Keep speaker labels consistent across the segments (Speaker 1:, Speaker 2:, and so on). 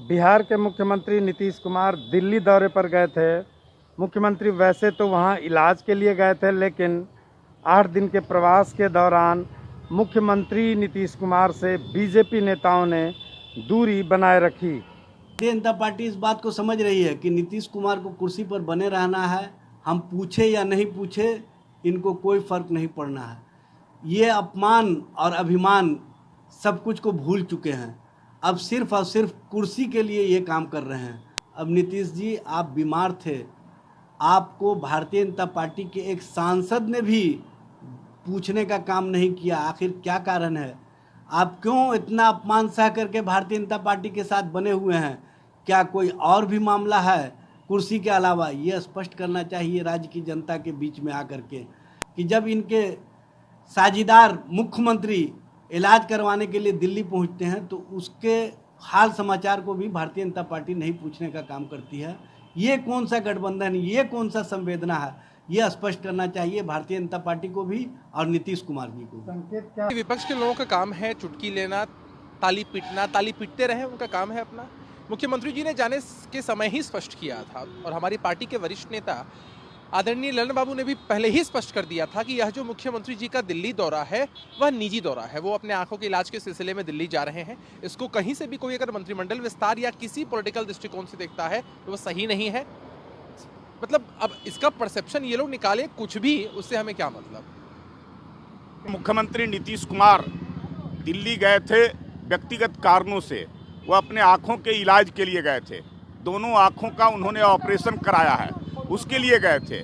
Speaker 1: बिहार के मुख्यमंत्री नीतीश कुमार दिल्ली दौरे पर गए थे। मुख्यमंत्री वैसे तो वहां इलाज के लिए गए थे, लेकिन 8 दिन के प्रवास के दौरान मुख्यमंत्री नीतीश कुमार से बीजेपी नेताओं ने दूरी बनाए रखी।
Speaker 2: भारतीय जनता पार्टी इस बात को समझ रही है कि नीतीश कुमार को कुर्सी पर बने रहना है। हम पूछे या नहीं पूछे, इनको कोई फर्क नहीं पड़ना है। ये अपमान और अभिमान सब कुछ को भूल चुके हैं। अब सिर्फ और सिर्फ कुर्सी के लिए ये काम कर रहे हैं। अब नीतीश जी, आप बीमार थे, आपको भारतीय जनता पार्टी के एक सांसद ने भी पूछने का काम नहीं किया। आखिर क्या कारण है? आप क्यों इतना अपमान सह करके भारतीय जनता पार्टी के साथ बने हुए हैं? क्या कोई और भी मामला है कुर्सी के अलावा? ये स्पष्ट करना चाहिए राज्य की जनता के बीच में आकर के कि जब इनके साझीदार मुख्यमंत्री इलाज करवाने के लिए दिल्ली पहुंचते हैं तो उसके हाल समाचार को भी भारतीय जनता पार्टी नहीं पूछने का काम करती है। ये कौन सा गठबंधन, ये कौन सा संवेदना है? ये स्पष्ट करना चाहिए भारतीय जनता पार्टी को भी और नीतीश कुमार जी को।
Speaker 3: विपक्ष के लोगों का काम है चुटकी लेना, ताली पीटना, ताली पीटते रहे, उनका काम है अपना। मुख्यमंत्री जी ने जाने के समय ही स्पष्ट किया था और हमारी पार्टी के वरिष्ठ नेता आदरणीय ललन बाबू ने भी पहले ही स्पष्ट कर दिया था कि यह जो मुख्यमंत्री जी का दिल्ली दौरा है वह निजी दौरा है। वो अपने आंखों के इलाज के सिलसिले में दिल्ली जा रहे हैं। इसको कहीं से भी कोई अगर मंत्रिमंडल विस्तार या किसी पॉलिटिकल दृष्टिकोण से देखता है तो वह सही नहीं है। मतलब अब इसका परसेप्शन ये लोग निकाले कुछ भी, उससे हमें क्या मतलब।
Speaker 4: मुख्यमंत्री नीतीश कुमार दिल्ली गए थे व्यक्तिगत कारणों से। वो अपने आंखों के इलाज के लिए गए थे। दोनों आंखों का उन्होंने ऑपरेशन कराया है, उसके लिए गए थे।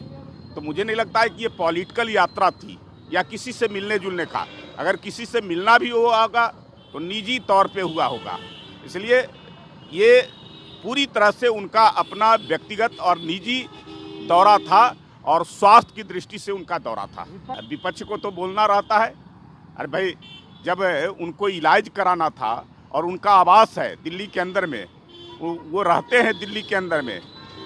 Speaker 4: तो मुझे नहीं लगता है कि ये पॉलिटिकल यात्रा थी या किसी से मिलने जुलने का। अगर किसी से मिलना भी हुआ होगा तो निजी तौर पे हुआ होगा। इसलिए ये पूरी तरह से उनका अपना व्यक्तिगत और निजी दौरा था और स्वास्थ्य की दृष्टि से उनका दौरा था। विपक्ष को तो बोलना रहता है। अरे भाई, जब उनको इलाज कराना था और उनका आवास है दिल्ली के अंदर में, वो रहते हैं दिल्ली के अंदर में,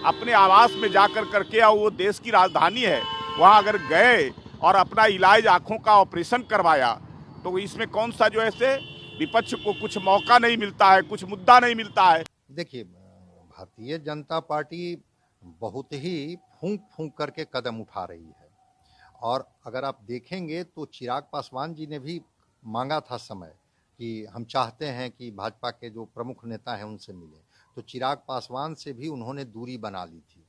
Speaker 4: अपने आवास में जाकर करके, और वो देश की राजधानी है, वहाँ अगर गए और अपना इलाज आँखों का ऑपरेशन करवाया तो इसमें कौन सा जो है से विपक्ष को कुछ मौका नहीं मिलता है, कुछ मुद्दा नहीं मिलता है।
Speaker 5: देखिए, भारतीय जनता पार्टी बहुत ही फूंक फूंक करके कदम उठा रही है और अगर आप देखेंगे तो चिराग पासवान जी ने भी मांगा था समय कि हम चाहते हैं कि भाजपा के जो प्रमुख नेता हैं उनसे मिले, तो चिराग पासवान से भी उन्होंने दूरी बना ली थी।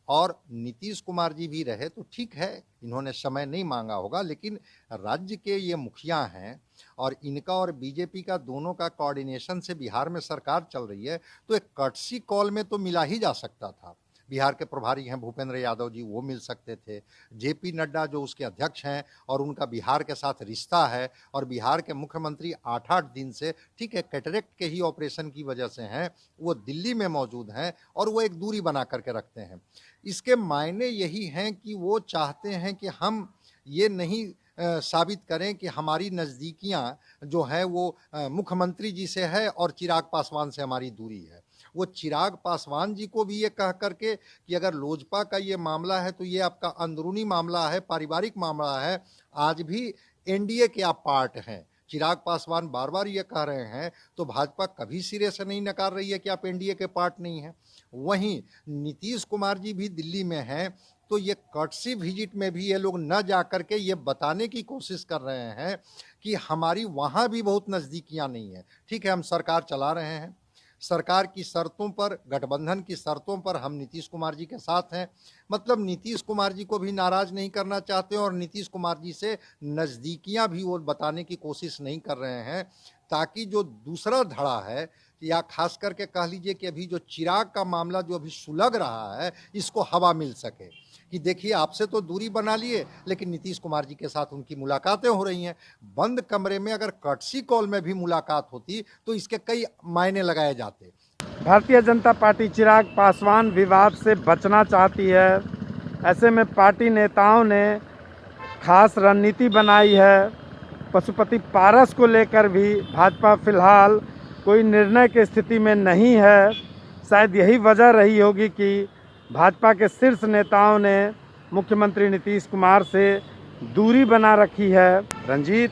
Speaker 5: और नीतीश कुमार जी भी रहे तो ठीक है, इन्होंने समय नहीं मांगा होगा, लेकिन राज्य के ये मुखिया हैं और इनका और बीजेपी का दोनों का कोऑर्डिनेशन से बिहार में सरकार चल रही है, तो एक कर्टसी कॉल में तो मिला ही जा सकता था। बिहार के प्रभारी हैं भूपेंद्र यादव जी, वो मिल सकते थे। जेपी नड्डा जो उसके अध्यक्ष हैं और उनका बिहार के साथ रिश्ता है, और बिहार के मुख्यमंत्री 8-8 दिन से, ठीक है, कैटरेक्ट के ही ऑपरेशन की वजह से हैं, वो दिल्ली में मौजूद हैं और वो एक दूरी बना करके रखते हैं। इसके मायने यही हैं कि वो चाहते हैं कि हम ये नहीं साबित करें कि हमारी नज़दीकियाँ जो है वो मुख्यमंत्री जी से है और चिराग पासवान से हमारी दूरी है। वो चिराग पासवान जी को भी ये कह करके कि अगर लोजपा का ये मामला है तो ये आपका अंदरूनी मामला है, पारिवारिक मामला है, आज भी एनडीए के आप पार्ट हैं। चिराग पासवान बार बार ये कह रहे हैं, तो भाजपा कभी सिरे से नहीं नकार रही है कि आप एनडीए के पार्ट नहीं हैं। वहीं नीतीश कुमार जी भी दिल्ली में हैं, तो ये कर्टसी विजिट में भी ये लोग न जा कर के ये बताने की कोशिश कर रहे हैं कि हमारी वहाँ भी बहुत नज़दीकियाँ नहीं हैं। ठीक है, हम सरकार चला रहे हैं, सरकार की शर्तों पर, गठबंधन की शर्तों पर हम नीतीश कुमार जी के साथ हैं। मतलब नीतीश कुमार जी को भी नाराज़ नहीं करना चाहते और नीतीश कुमार जी से नज़दीकियां भी वो बताने की कोशिश नहीं कर रहे हैं, ताकि जो दूसरा धड़ा है, या खास करके कह लीजिए कि अभी जो चिराग का मामला जो अभी सुलग रहा है, इसको हवा मिल सके कि देखिए आपसे तो दूरी बना लिए, लेकिन नीतीश कुमार जी के साथ उनकी मुलाकातें हो रही हैं। बंद कमरे में अगर कर्टसी कॉल में भी मुलाकात होती तो इसके कई मायने लगाए जाते।
Speaker 1: भारतीय जनता पार्टी चिराग पासवान विवाद से बचना चाहती है। ऐसे में पार्टी नेताओं ने खास रणनीति बनाई है। पशुपति पारस को लेकर भी भाजपा फिलहाल कोई निर्णय की स्थिति में नहीं है। शायद यही वजह रही होगी कि भाजपा के शीर्ष नेताओं ने मुख्यमंत्री नीतीश कुमार से दूरी बना रखी है। रंजीत।